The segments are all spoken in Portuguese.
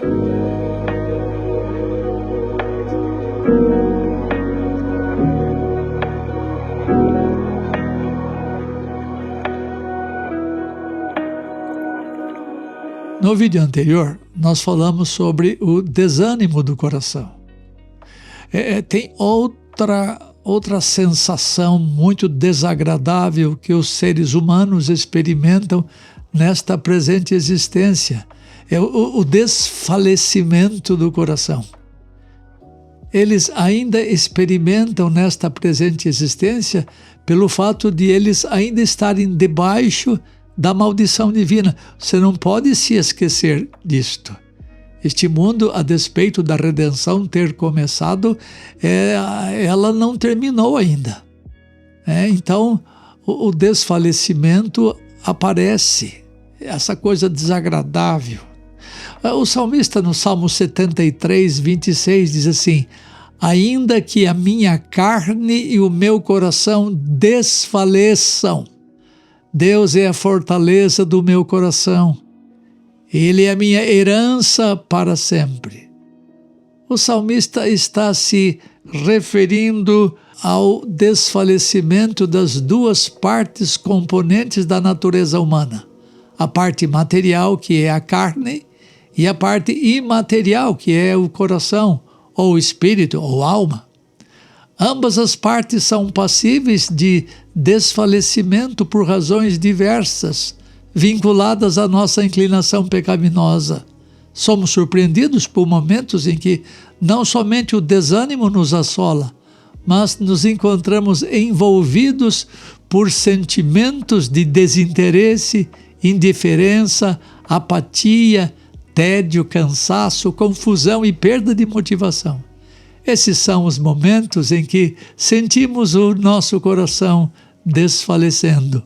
No vídeo anterior, nós falamos sobre o desânimo do coração. Tem outra sensação muito desagradável que os seres humanos experimentam nesta presente existência. É o desfalecimento do coração. Eles ainda experimentam nesta presente existência pelo fato de eles ainda estarem debaixo da maldição divina. Você não pode se esquecer disto. Este mundo, a despeito da redenção ter começado, ela não terminou ainda. Então, o desfalecimento aparece, essa coisa desagradável. O salmista, no Salmo 73, 26, diz assim: ainda que a minha carne e o meu coração desfaleçam, Deus é a fortaleza do meu coração. Ele é a minha herança para sempre. O salmista está se referindo ao desfalecimento das duas partes componentes da natureza humana. A parte material, que é a carne, e a parte imaterial, que é o coração, ou o espírito, ou alma. Ambas as partes são passíveis de desfalecimento por razões diversas, vinculadas à nossa inclinação pecaminosa. Somos surpreendidos por momentos em que não somente o desânimo nos assola, mas nos encontramos envolvidos por sentimentos de desinteresse, indiferença, apatia, tédio, cansaço, confusão e perda de motivação. Esses são os momentos em que sentimos o nosso coração desfalecendo.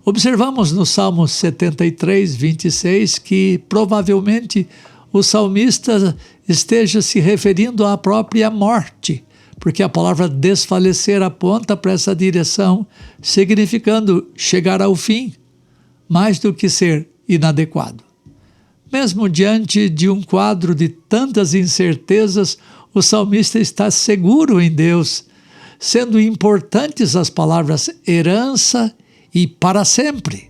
Observamos no Salmo 73, 26, que provavelmente o salmista esteja se referindo à própria morte, porque a palavra desfalecer aponta para essa direção, significando chegar ao fim, mais do que ser inadequado. Mesmo diante de um quadro de tantas incertezas, o salmista está seguro em Deus, sendo importantes as palavras herança e para sempre,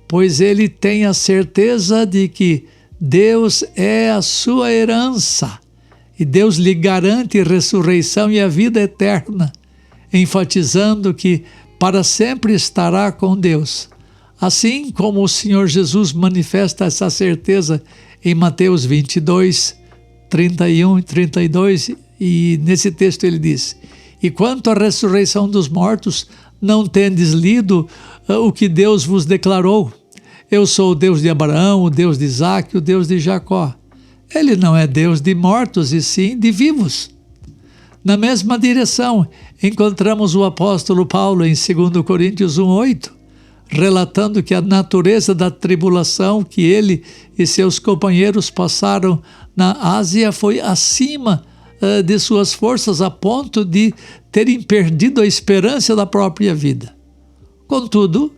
pois ele tem a certeza de que Deus é a sua herança e Deus lhe garante ressurreição e a vida eterna, enfatizando que para sempre estará com Deus. Assim como o Senhor Jesus manifesta essa certeza em Mateus 22, 31 e 32, e nesse texto ele diz: e quanto à ressurreição dos mortos, não tendes lido o que Deus vos declarou? Eu sou o Deus de Abraão, o Deus de Isaque, o Deus de Jacó. Ele não é Deus de mortos, e sim de vivos. Na mesma direção, encontramos o apóstolo Paulo em 2 Coríntios 1:8, relatando que a natureza da tribulação que ele e seus companheiros passaram na Ásia foi acima de suas forças, a ponto de terem perdido a esperança da própria vida. Contudo,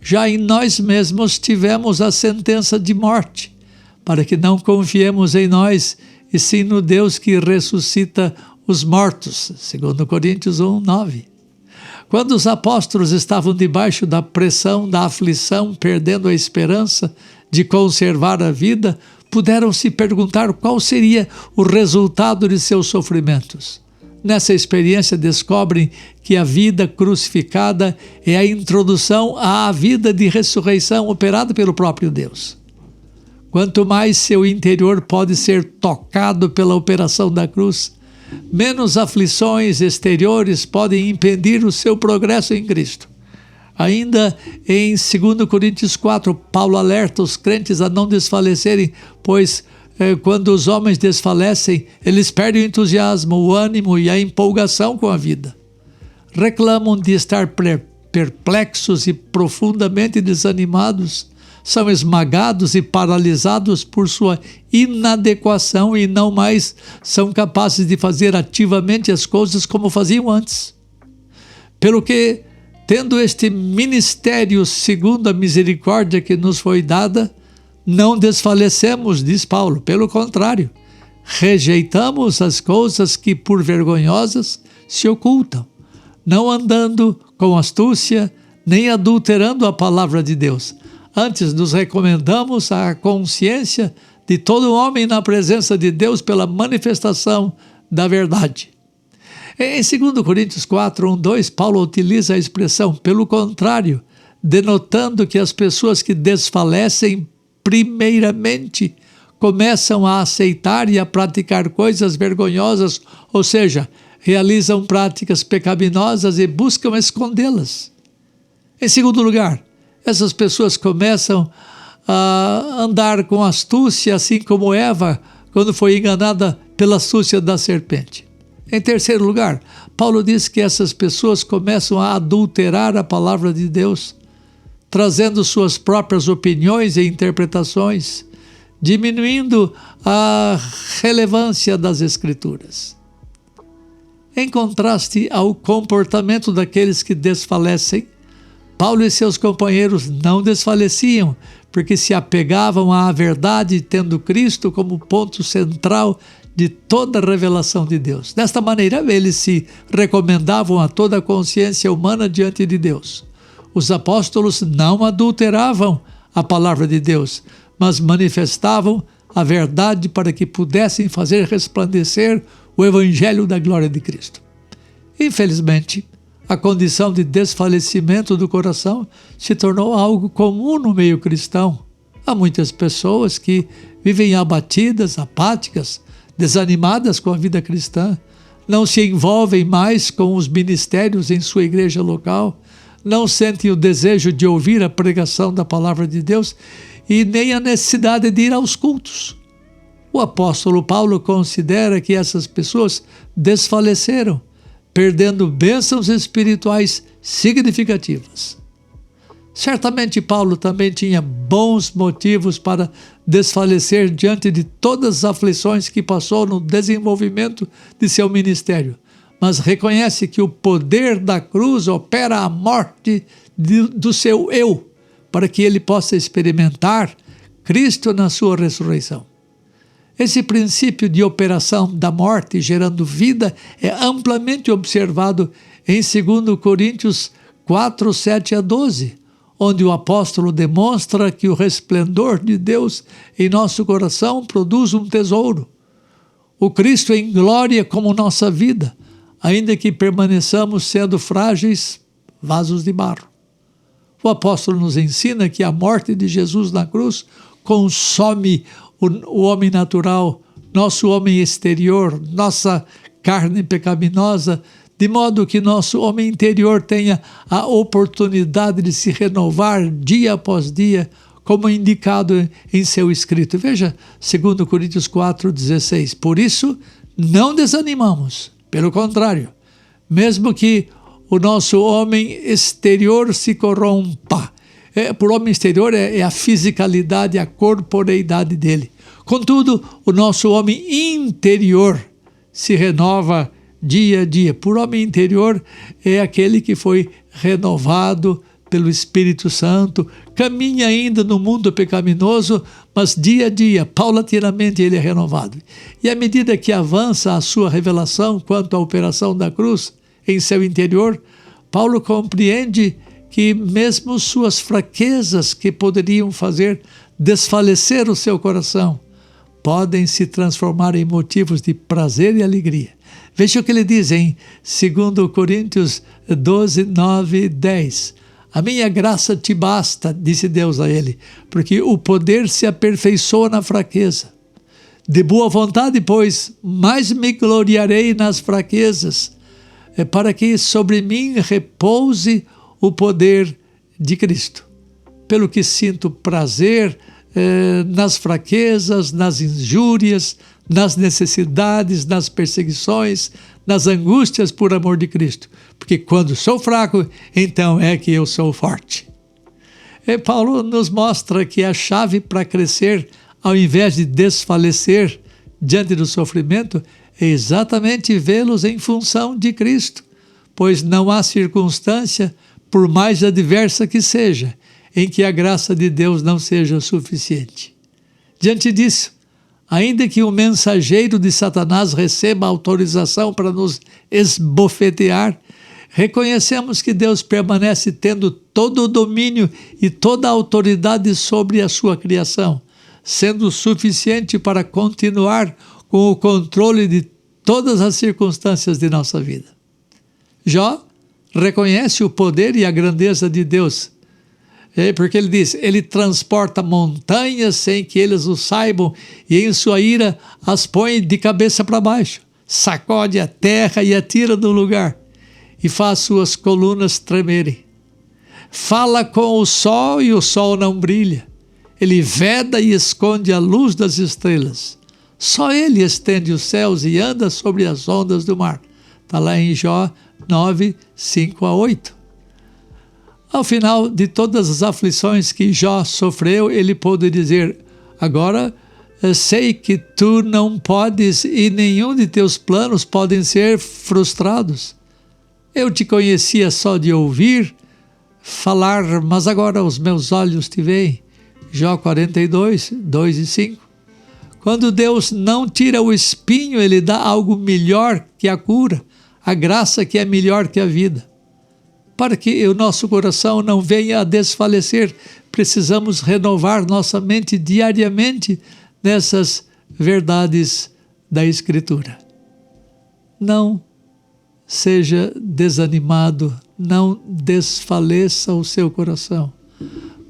já em nós mesmos tivemos a sentença de morte, para que não confiemos em nós, e sim no Deus que ressuscita os mortos. 2 Coríntios 1:9. Quando os apóstolos estavam debaixo da pressão, da aflição, perdendo a esperança de conservar a vida, puderam se perguntar qual seria o resultado de seus sofrimentos. Nessa experiência descobrem que a vida crucificada é a introdução à vida de ressurreição operada pelo próprio Deus. Quanto mais seu interior pode ser tocado pela operação da cruz, menos aflições exteriores podem impedir o seu progresso em Cristo. Ainda em 2 Coríntios 4, Paulo alerta os crentes a não desfalecerem, pois quando os homens desfalecem, eles perdem o entusiasmo, o ânimo e a empolgação com a vida. Reclamam de estar perplexos e profundamente desanimados, são esmagados e paralisados por sua inadequação e não mais são capazes de fazer ativamente as coisas como faziam antes. Pelo que, tendo este ministério segundo a misericórdia que nos foi dada, não desfalecemos, diz Paulo, pelo contrário, rejeitamos as coisas que por vergonhosas se ocultam, não andando com astúcia, nem adulterando a palavra de Deus. Antes nos recomendamos à consciência de todo homem na presença de Deus pela manifestação da verdade. Em 2 Coríntios 4, 1, 2, Paulo utiliza a expressão pelo contrário, denotando que as pessoas que desfalecem primeiramente começam a aceitar e a praticar coisas vergonhosas, ou seja, realizam práticas pecaminosas e buscam escondê-las. Em segundo lugar, essas pessoas começam a andar com astúcia, assim como Eva, quando foi enganada pela astúcia da serpente. Em terceiro lugar, Paulo diz que essas pessoas começam a adulterar a palavra de Deus, trazendo suas próprias opiniões e interpretações, diminuindo a relevância das Escrituras. Em contraste ao comportamento daqueles que desfalecem, Paulo e seus companheiros não desfaleciam, porque se apegavam à verdade, tendo Cristo como ponto central de toda a revelação de Deus. Desta maneira, eles se recomendavam a toda a consciência humana diante de Deus. Os apóstolos não adulteravam a palavra de Deus, mas manifestavam a verdade para que pudessem fazer resplandecer o evangelho da glória de Cristo. Infelizmente, a condição de desfalecimento do coração se tornou algo comum no meio cristão. Há muitas pessoas que vivem abatidas, apáticas, desanimadas com a vida cristã, não se envolvem mais com os ministérios em sua igreja local, não sentem o desejo de ouvir a pregação da palavra de Deus e nem a necessidade de ir aos cultos. O apóstolo Paulo considera que essas pessoas desfaleceram, perdendo bênçãos espirituais significativas. Certamente Paulo também tinha bons motivos para desfalecer diante de todas as aflições que passou no desenvolvimento de seu ministério, mas reconhece que o poder da cruz opera a morte do seu eu, para que ele possa experimentar Cristo na sua ressurreição. Esse princípio de operação da morte gerando vida é amplamente observado em 2 Coríntios 4, 7 a 12, onde o apóstolo demonstra que o resplendor de Deus em nosso coração produz um tesouro. O Cristo em glória como nossa vida, ainda que permaneçamos sendo frágeis vasos de barro. O apóstolo nos ensina que a morte de Jesus na cruz consome o homem natural, nosso homem exterior, nossa carne pecaminosa, de modo que nosso homem interior tenha a oportunidade de se renovar dia após dia, como indicado em seu escrito. Veja, 2 Coríntios 4,16. Por isso, não desanimamos, pelo contrário, mesmo que o nosso homem exterior se corrompa. Por homem exterior é a fisicalidade, a corporeidade dele. Contudo, o nosso homem interior se renova dia a dia. Por homem interior é aquele que foi renovado pelo Espírito Santo, caminha ainda no mundo pecaminoso, mas dia a dia, paulatinamente, ele é renovado. E à medida que avança a sua revelação quanto à operação da cruz em seu interior, Paulo compreende que mesmo suas fraquezas que poderiam fazer desfalecer o seu coração, podem se transformar em motivos de prazer e alegria. Veja o que ele diz em 2 Coríntios 12, 9 e 10. A minha graça te basta, disse Deus a ele, porque o poder se aperfeiçoa na fraqueza. De boa vontade, pois, mais me gloriarei nas fraquezas, para que sobre mim repouse o poder de Cristo. Pelo que sinto prazer nas fraquezas, nas injúrias, nas necessidades, nas perseguições, nas angústias por amor de Cristo. Porque quando sou fraco, então é que eu sou forte. Paulo nos mostra que a chave para crescer, ao invés de desfalecer diante do sofrimento, é exatamente vê-los em função de Cristo, pois não há circunstância, por mais adversa que seja, em que a graça de Deus não seja suficiente. Diante disso, ainda que o mensageiro de Satanás receba autorização para nos esbofetear, reconhecemos que Deus permanece tendo todo o domínio e toda a autoridade sobre a sua criação, sendo suficiente para continuar com o controle de todas as circunstâncias de nossa vida. Jó reconhece o poder e a grandeza de Deus, porque ele diz, ele transporta montanhas sem que eles o saibam e em sua ira as põe de cabeça para baixo, sacode a terra e a tira do lugar e faz suas colunas tremerem. Fala com o sol e o sol não brilha. Ele veda e esconde a luz das estrelas. Só ele estende os céus e anda sobre as ondas do mar. Está lá em Jó 9, 5 a 8. Ao final de todas as aflições que Jó sofreu, ele pôde dizer, agora sei que tu não podes e nenhum de teus planos podem ser frustrados. Eu te conhecia só de ouvir falar, mas agora os meus olhos te veem. Jó 42, 2 e 5. Quando Deus não tira o espinho, Ele dá algo melhor que a cura, a graça que é melhor que a vida. Para que o nosso coração não venha a desfalecer, precisamos renovar nossa mente diariamente nessas verdades da Escritura. Não seja desanimado, não desfaleça o seu coração.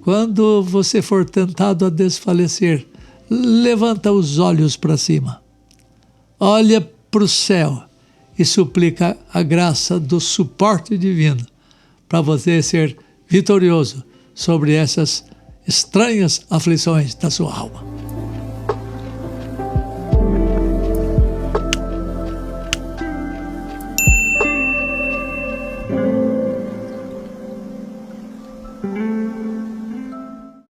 Quando você for tentado a desfalecer, levanta os olhos para cima, olha para o céu e suplica a graça do suporte divino para você ser vitorioso sobre essas estranhas aflições da sua alma.